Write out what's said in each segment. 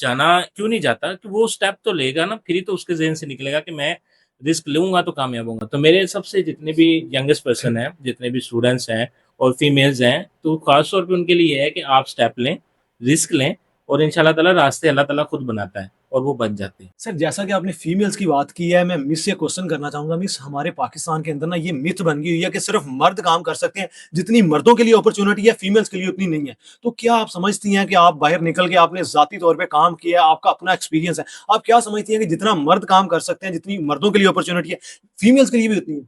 जाना क्यों नहीं जाता कि वो स्टेप तो लेगा ना, फिर ही तो उसके ज़हन से निकलेगा कि मैं रिस्क लूँगा तो कामयाब होऊँगा। तो मेरे हिसाब से जितने भी यंगेस्ट पर्सन हैं, जितने भी स्टूडेंट्स हैं और फीमेल्स हैं, तो ख़ास तौर पे उनके लिए ये है कि आप स्टेप लें, रिस्क लें और इंशाअल्लाह ताला रास्ते अल्लाह ताला खुद बनाता है और वो बन जाते हैं। सर जैसा कि आपने फीमेल्स की बात की है, मैं मिस से क्वेश्चन करना चाहूंगा। मिस, हमारे पाकिस्तान के अंदर ना ये मिथ बन गई हुई है कि सिर्फ मर्द काम कर सकते हैं, जितनी मर्दों के लिए अपॉर्चुनिटी है फीमेल्स के लिए उतनी नहीं है। तो क्या आप समझती हैं कि आप बाहर निकल के आपने जाती तौर पे काम किया है, आपका अपना एक्सपीरियंस है, आप क्या समझती हैं कि जितना मर्द काम कर सकते हैं, जितनी मर्दों के लिए अपॉर्चुनिटी है, फीमेल्स के लिए भी उतनी है?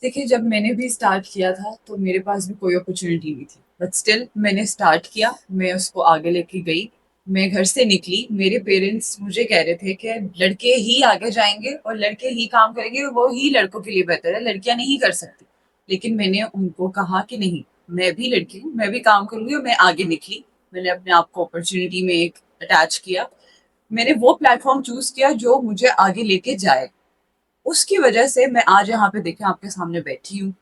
देखिए, जब मैंने भी स्टार्ट किया था तो मेरे पास भी कोई अपॉर्चुनिटी नहीं थी, बट स्टिल मैंने स्टार्ट किया, मैं उसको आगे लेके गई। मैं घर से निकली, मेरे पेरेंट्स मुझे कह रहे थे कि लड़के ही आगे जाएंगे और लड़के ही काम करेंगे, वो ही लड़कों के लिए बेहतर है, लड़कियां नहीं कर सकती। लेकिन मैंने उनको कहा कि नहीं, मैं भी लड़की हूँ, मैं भी काम करूंगी, और मैं आगे निकली। मैंने अपने आप को अपॉर्चुनिटी में एक अटैच किया। मैंने वो प्लेटफॉर्म चूज किया जो मुझे आगे लेके जाए। उसकी वजह से मैं आज यहाँ पे देखें आपके सामने बैठी हूँ,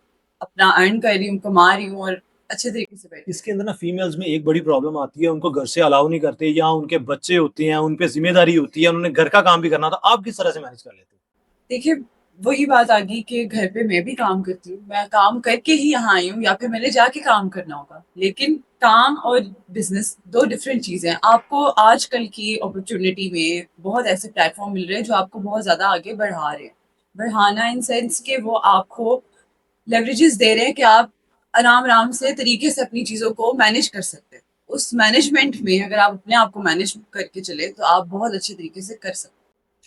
अपना अर्न कर रही हूँ, कमा रही हूँ और अच्छे तरीके से बैठी हूँ। इसके अंदर ना फीमेल्स में एक बड़ी प्रॉब्लम आती है, उनको घर से अलाउ नहीं करते, या उनके बच्चे होते हैं, उन पे जिम्मेदारी होती है, उन्होंने घर का काम भी करना था। आप किस तरह से मैनेज कर लेते देखिए, वही बात आ गई कि घर पे मैं भी काम करती हूँ, मैं काम करके ही यहाँ आई हूँ, या फिर मैंने जाके काम करना होगा। लेकिन काम और बिजनेस दो डिफरेंट चीजें हैं। आपको आजकल की अपॉर्चुनिटी में बहुत ऐसे प्लेटफॉर्म मिल रहे हैं जो आपको बहुत ज्यादा आगे बढ़ा रहे हैं। बढ़ाना इन सेंस के वो आपको लेवरेजेस दे रहे हैं कि आप आराम आराम से तरीके से अपनी चीज़ों को मैनेज कर सकते हैं। उस मैनेजमेंट में अगर आप अपने आप को मैनेज करके चले तो आप बहुत अच्छे तरीके से कर सकते हैं।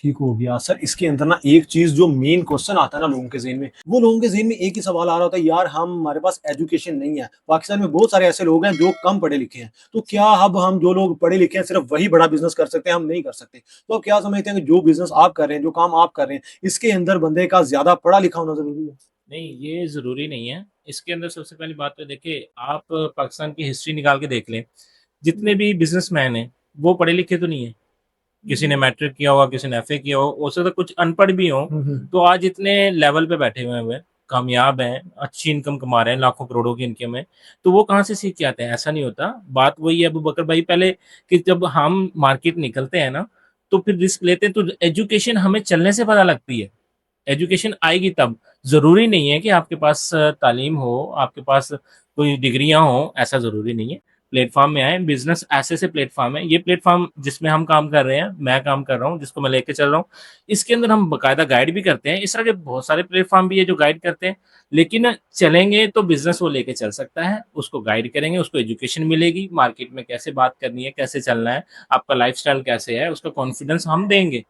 ठीक हो गया सर। इसके अंदर ना एक चीज जो मेन क्वेश्चन आता है ना लोगों के ज़हन में, वो लोगों के ज़हन में एक ही सवाल आ रहा होता है, यार हमारे पास एजुकेशन नहीं है। पाकिस्तान में बहुत सारे ऐसे लोग हैं जो कम पढ़े लिखे हैं, तो क्या अब हम जो लोग पढ़े लिखे हैं सिर्फ वही बड़ा बिजनेस कर सकते हैं, हम नहीं कर सकते? तो आप क्या समझते हैं कि जो बिजनेस आप कर रहे हैं, जो काम आप कर रहे हैं, इसके अंदर बंदे का ज्यादा पढ़ा लिखा होना जरूरी है? नहीं, ये ज़रूरी नहीं है। इसके अंदर सबसे पहली बात तो देखिए, आप पाकिस्तान की हिस्ट्री निकाल के देख लें, जितने भी बिज़नेसमैन हैं, वो पढ़े-लिखे तो नहीं हैं। किसी ने मैट्रिक किया होगा, किसी ने एफए किया हो सकता है कुछ अनपढ़ भी हों, तो आज इतने लेवल पे बैठे हुए हैं, कामयाब हैं, अच्छी इनकम कमा रहे हैं, लाखों करोड़ों की इनकम है, तो वो कहाँ से सीख के आते हैं? ऐसा नहीं होता। बात वही है अबू बकर भाई पहले, कि जब हम मार्केट निकलते हैं ना, तो फिर रिस्क लेते हैं, तो एजुकेशन हमें चलने से पता लगती है। एजुकेशन आएगी तब, ज़रूरी नहीं है कि आपके पास तालीम हो, आपके पास कोई डिग्रियाँ हों, ऐसा ज़रूरी नहीं है। प्लेटफ़ॉर्म में आएँ, बिज़नेस ऐसे-ऐसे प्लेटफ़ॉर्म है, ये प्लेटफ़ॉर्म जिसमें हम काम कर रहे हैं, मैं काम कर रहा हूँ, जिसको मैं लेके चल रहा हूँ, इसके अंदर हम बाकायदा गाइड भी करते हैं। इस तरह के बहुत सारे प्लेटफ़ॉर्म भी है जो गाइड करते हैं, लेकिन चलेंगे तो बिज़नेस वो लेके चल सकता है, उसको गाइड करेंगे, उसको एजुकेशन मिलेगी, मार्केट में कैसे बात करनी है, कैसे चलना है, आपका लाइफ़स्टाइल कैसे है, उसका कॉन्फिडेंस हम देंगे।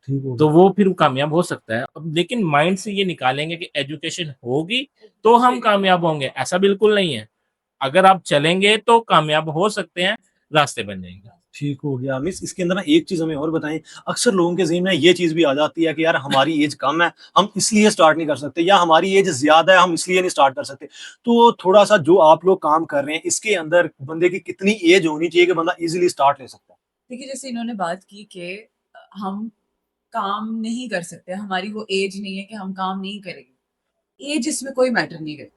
ठीक हो तो गया। वो फिर कामयाब हो सकता है। अब लेकिन माइंड से ये निकालेंगे कि एजुकेशन होगी तो हम कामयाब होंगे, ऐसा बिल्कुल नहीं है। अगर आप चलेंगे तो कामयाब हो सकते हैं, रास्ते बन जाएँगे। ठीक हो गया। मिस, इसके अंदर ना एक चीज़ हमें और बताएँ, अक्सर लोगों के ज़हन में ये चीज़ भी आ जाती है कि यार हमारी एज कम है, हम इसलिए स्टार्ट नहीं कर सकते, या हमारी एज ज़्यादा है, हम इसलिए नहीं स्टार्ट कर सकते। तो थोड़ा-सा जो आप लोग काम कर रहे हैं, इसके अंदर बंदे की कितनी एज होनी चाहिए कि बंदा ईज़िली स्टार्ट ले सकता है? देखिए, जैसे इन्होंने बात की कि हम काम नहीं कर सकते, हमारी वो एज नहीं है कि हम काम नहीं करेंगे। एज इसमें कोई मैटर नहीं करती।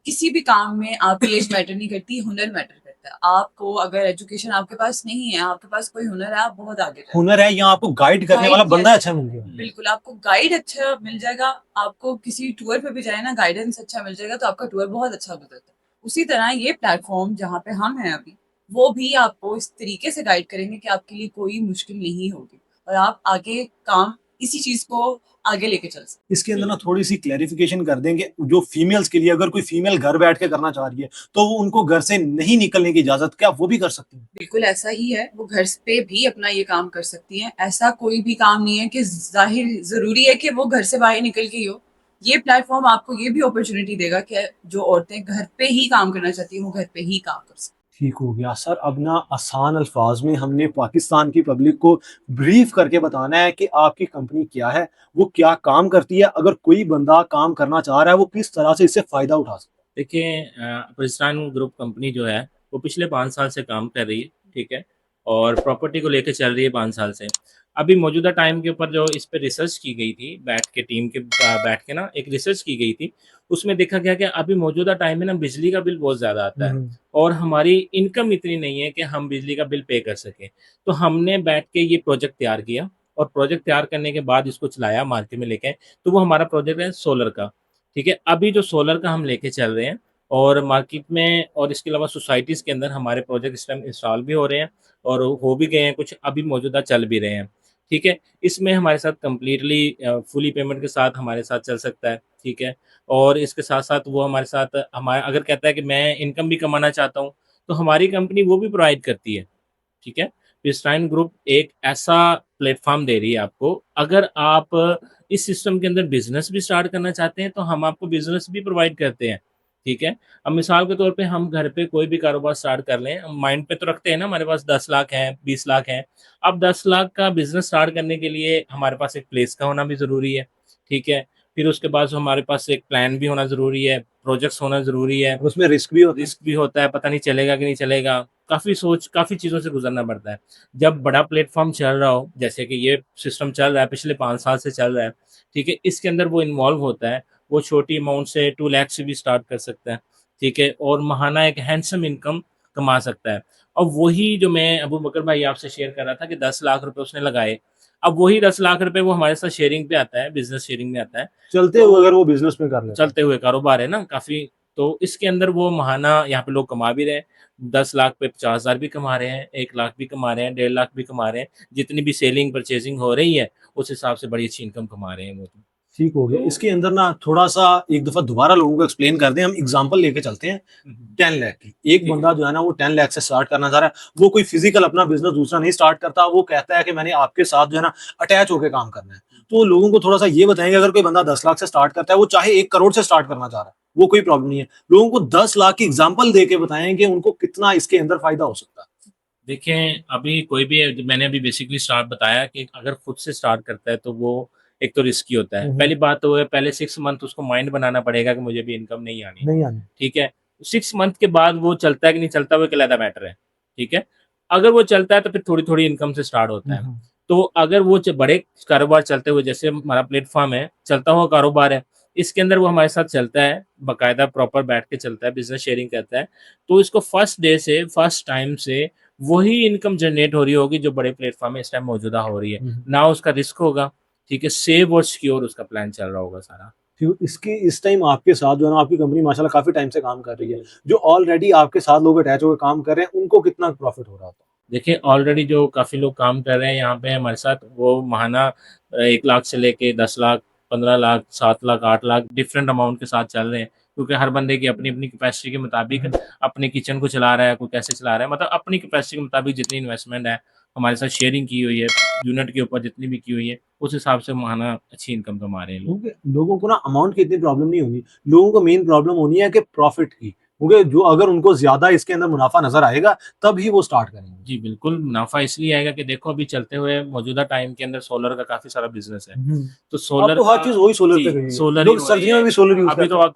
किसी भी काम में आपकी एज मैटर नहीं करती, हुनर मैटर करता है। आपको अगर एजुकेशन आपके पास नहीं है, आपके पास कोई हुनर है, आप बहुत आगे जा हुनर है या आपको गाइड करने गाइड वाला किया बंदा जाए। अच्छा मिल गया? बिल्कुल, आपको गाइड अच्छा मिल जाएगा, आपको किसी टूर पे भी जाए ना, गाइडेंस अच्छा मिल जाएगा, तो आपका टूर बहुत अच्छा गुजरता है। उसी तरह ये प्लेटफ़ॉर्म जहाँ पे हम हैं अभी, वो भी आपको इस तरीके से गाइड करेंगे कि आपके लिए कोई मुश्किल नहीं होगी और आप आगे काम इसी चीज़ को आगे लेके चल सकते इसके अंदर ना थोड़ी-सी क्लैरिफ़िकेशन कर देंगे, जो फीमेल्स के लिए, अगर कोई फीमेल घर बैठ के करना चाह रही है, तो वो उनको घर से नहीं निकलने की इजाज़त, क्या वो भी कर सकती हैं? बिल्कुल ऐसा ही है, वो घर पे भी अपना ये काम कर सकती हैं। ऐसा कोई भी काम नहीं है कि ज़ाहिर ज़रूरी है कि वो घर से बाहर निकल के ही हो। ये प्लेटफ़ॉर्म आपको ये भी अपॉर्च्युनिटी देगा कि जो औरतें घर पे ही काम करना चाहती हैं, वो घर पे ही काम कर सकती हैं। ठीक हो गया। सर अब ना आसान अल्फाज में हमने पाकिस्तान की पब्लिक को ब्रीफ करके बताना है कि आपकी कंपनी क्या है, वो क्या काम करती है, अगर कोई बंदा काम करना चाह रहा है वो किस तरह से इससे फ़ायदा उठा सकता है। देखिए, परिस्तान ग्रुप कंपनी जो है, वो पिछले 5 साल से काम कर रही है, ठीक है? और प्रॉपर्टी को लेके चल रही है 5 साल से। अभी मौजूदा टाइम के ऊपर जो इस पे रिसर्च की गई थी, बैठ के टीम के बैठ के ना एक रिसर्च की गई थी, उसमें देखा गया कि अभी मौजूदा टाइम में ना बिजली का बिल बहुत ज़्यादा आता है और हमारी इनकम इतनी नहीं है कि हम बिजली का बिल पे कर सकें। तो हमने बैठ के ये प्रोजेक्ट तैयार किया और प्रोजेक्ट तैयार करने के बाद इसको चलाया मार्केट में लेके, तो वो हमारा प्रोजेक्ट है सोलर का, ठीक है? अभी जो सोलर का हम लेके चल रहे हैं और मार्केट में और इसके अलावा सोसाइटीज़ के अंदर हमारे प्रोजेक्ट इस टाइम इंस्टॉल भी हो रहे हैं और हो भी गए हैं, कुछ अभी मौजूदा चल भी रहे हैं, ठीक है? इसमें हमारे साथ कंप्लीटली फुली पेमेंट के साथ हमारे साथ चल सकता है, ठीक है? और इसके साथ-साथ वो हमारे साथ हमारा अगर कहता है कि मैं इनकम भी कमाना चाहता हूँ, तो हमारी कंपनी वो भी प्रोवाइड करती है, ठीक है? पिस्टाइन ग्रुप एक ऐसा प्लेटफ़ॉर्म दे रही है आपको, अगर आप इस सिस्टम के अंदर बिज़नेस भी स्टार्ट करना चाहते हैं, तो हम आपको बिज़नेस भी प्रोवाइड करते हैं, ठीक है? अब मिसाल के तौर पे हम घर पे कोई भी कारोबार स्टार्ट कर लें, हम माइंड पे तो रखते हैं ना हमारे पास 10 लाख है, 20 लाख है। अब 10 लाख का बिज़नेस स्टार्ट करने के लिए हमारे पास एक प्लेस का होना भी ज़रूरी है, ठीक है? फिर उसके बाद हमारे पास एक प्लान भी होना ज़रूरी है, प्रोजेक्ट्स होना ज़रूरी है। और उसमें रिस्क भी होता है। रिस्क भी होता है, पता नहीं चलेगा कि नहीं चलेगा, काफ़ी चीज़ों से गुज़रना पड़ता है। जब बड़ा प्लेटफ़ॉर्म चल रहा हो, जैसे कि ये सिस्टम चल रहा है, पिछले 5 साल से चल रहा है, ठीक है? इसके अंदर वो इन्वॉल्व होता है, वो छोटी अमाउंट से 2 लाख से भी स्टार्ट कर सकता है, ठीक है? और महाना एक हैंडसम इनकम कमा सकता है। अब वही जो मैं अबू बकर भाई आपसे शेयर कर रहा था कि 10 लाख रुपए उसने लगाए, अब वही 10 लाख रुपए वो हमारे साथ शेयरिंग पे आता है, बिज़नेस शेयरिंग में आता है। चलते हुए अगर वो बिजनेस में कर लेते हैं। चलते हुए कारोबार है ना काफ़ी, तो इसके अंदर वो महाना यहाँ पे लोग कमा भी रहे हैं। 10 लाख पे 50,000 भी कमा रहे हैं, 1 लाख भी कमा रहे हैं, 1.5 लाख भी कमा रहे हैं। जितनी भी सेलिंग परचेज़िंग हो रही है, उस हिसाब से बड़ी अच्छी इनकम कमा रहे हैं वो तो। ठीक हो गया। तो इसके अंदर ना थोड़ा-सा एक दफ़ा दोबारा लोगों को एक्सप्लेन कर दें, हम एग्ज़ाम्पल लेके चलते हैं 10 लाख की। एक ठीक है। बंदा जो है ना वो 10 लाख से स्टार्ट करना चाह रहा है, वो कोई फिज़िकल अपना बिज़नेस दूसरा नहीं स्टार्ट करता, वो कहता है कि मैंने आपके साथ जो है ना अटैच होके काम करना है। तो लोगों को थोड़ा-सा ये बताएँगे अगर कोई बंदा 10 लाख से स्टार्ट करता है, वो चाहे 1 करोड़ से स्टार्ट करना चाह रहा है, वो कोई प्रॉब्लम नहीं है। लोगों को 10 लाख की एग्ज़ाम्पल देके बताएँ कि उनको कितना इसके अंदर फ़ायदा हो सकता है। देखें, अभी कोई भी मैंने अभी बेसिकली स्टार्ट बताया कि अगर खुद से स्टार्ट करता है तो वो एक तो रिस्की होता है। हुँ, हुँ। पहली बात तो वो है पहले 6 मंथ उसको माइंड बनाना पड़ेगा कि मुझे भी इनकम नहीं आनी, नहीं आनी। ठीक है? 6 मंथ के बाद वो चलता है कि नहीं चलता वो एक अलग मैटर है, ठीक है? अगर वो चलता है तो फिर थोड़ी-थोड़ी इनकम से स्टार्ट होता हुँ, है। हुँ। तो अगर वो बड़े कारोबार चलते हुए जैसे हमारा प्लेटफ़ॉर्म है, चलता हुआ कारोबार है, इसके अंदर वो हमारे साथ चलता है, बाकायदा प्रॉपर बैठ के चलता है, बिज़नेस शेयरिंग करता है। तो इसको फर्स्ट डे से, फर्स्ट टाइम से वही इनकम जनरेट हो रही होगी जो बड़े प्लेटफ़ॉर्म में इस टाइम मौजूदा हो रही है। हुँ, हुँ। ना उसका रिस्क होगा, ठीक है? सेव और सिक्योर उसका प्लान चल रहा होगा सारा। फिर इसके इस टाइम आपके साथ जो है ना आपकी कंपनी माशाल्लाह काफ़ी टाइम से काम कर रही है। जो ऑलरेडी आपके साथ लोग अटैच होकर काम कर रहे हैं, उनको कितना प्रॉफ़िट हो रहा होगा? देखिए, ऑलरेडी जो काफ़ी लोग काम कर रहे हैं यहाँ पे हमारे साथ, वो महाना 1 लाख से लेके 10 लाख, 15 लाख, 7 लाख, 8 लाख डिफरेंट अमाउंट के साथ चल रहे हैं। क्योंकि हर बंदे की अपनी-अपनी कैपेसिटी के मुताबिक अपने किचन को चला रहा है, कोई कैसे चला रहा है, मतलब अपनी कैपेसिटी के मुताबिक जितनी इन्वेस्टमेंट है, हमारे साथ शेयरिंग की हुई है, यूनिट के ऊपर जितनी भी की हुई है, उस हिसाब से महाना अच्छी इनकम कमा रहे हैं लोग। क्योंकि लोगों को ना अमाउंट की इतनी प्रॉब्लम नहीं होनी, लोगों को मेन प्रॉब्लम होनी है कि प्रॉफ़िट की। क्योंकि जो अगर उनको ज़्यादा इसके अंदर मुनाफ़ा नज़र आएगा, तब ही वो स्टार्ट करेंगे। जी, बिल्कुल, मुनाफ़ा इसलिए आएगा कि देखो अभी चलते हुए मौजूदा टाइम के अंदर सोलर का काफ़ी सारा बिज़नेस है। हुँ। तो अब सोलर तो हर का चीज़ वही सोलर पे जी, गई है। सोलर ही लोग हो रही सर्दियों में है। भी सोलर यूज़ अभी करते तो हैं। आप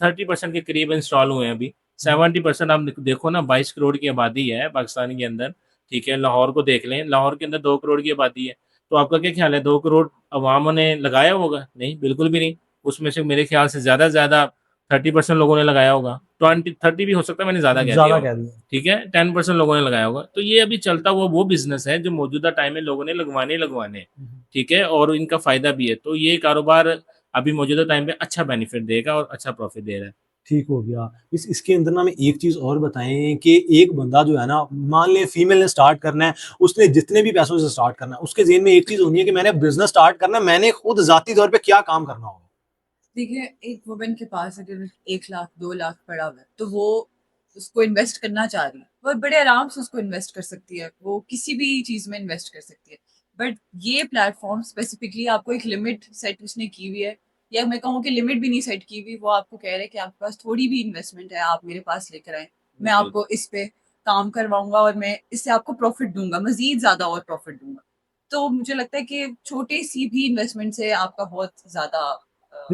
30% के करीब इंस्टॉल हुए हैं अभी। 70% आप देखो ना, 22 करोड़ की आबादी है पाकिस्तान के अंदर, ठीक है? लाहौर को देख लें, लाहौर के अंदर 2 करोड़ की आबादी है। तो आपका क्या ख़्याल है 2 करोड़ अवाम ने लगाया होगा? नहीं, बिल्कुल भी नहीं। उसमें से मेरे ख़्याल से ज़्यादा से ज़्यादा 30% लोगों ने लगाया होगा। 30 भी हो सकता है, मैंने ज़्यादा कह दिया ज़्यादा हो। कह दिया। ठीक है? 10% लोगों ने लगाया होगा। तो ये अभी चलता हुआ वो बिज़नेस है जो मौजूदा टाइम में लोगों ने लगवाने ही लगवाने हैं, हुँ, हुँ। ठीक है? और इनका फ़ायदा भी है। तो ये कारोबार अभी मौजूदा टाइम पे अच्छा बेनिफिट देगा और अच्छा प्रॉफ़िट दे रहा है। ठीक हो गया। इसके अंदर ना हमें एक चीज़ और बताएँ कि एक बंदा जो है ना, मान लें फीमेल ने स्टार्ट करना है, उसने जितने भी पैसों से स्टार्ट करना है, उसके ज़हन में एक चीज़ होनी है कि मैंने बिज़नेस स्टार्ट करना है, मैंने खुद ज़ाती तौर पे क्या काम करना होगा? देखिए, एक वुमन के पास अगर 1 लाख, 2 लाख पड़ा हुआ है, तो वो उसको इन्वेस्ट करना चाह रही है, वो बड़े आराम से उसको इन्वेस्ट कर सकती है, वो किसी भी चीज़ में इन्वेस्ट कर सकती है। बट ये प्लेटफ़ॉर्म स्पेसिफ़िकली आपको एक लिमिट सेट उसने की हुई है, या मैं कहूँ कि लिमिट भी नहीं सेट की हुई, वो आपको कह रहा है कि आपके पास थोड़ी भी इन्वेस्टमेंट है, आप मेरे पास लेकर आएँ, मैं बिल्कुल। आपको इस पे काम करवाऊँगा और मैं इससे आपको प्रॉफ़िट दूँगा, मज़ीद ज़्यादा और प्रॉफ़िट दूँगा। तो मुझे लगता है कि छोटी-सी भी इन्वेस्टमेंट से आपका बहुत ज़्यादा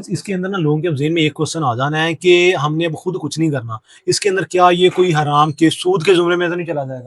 इसके अंदर ना लोगों के अब ज़हन में एक क्वेश्चन आ जाना है कि हमने अब खुद कुछ नहीं करना। इसके अंदर क्या ये कोई हराम के सूद के ज़ुमरे में तो नहीं चला जाएगा?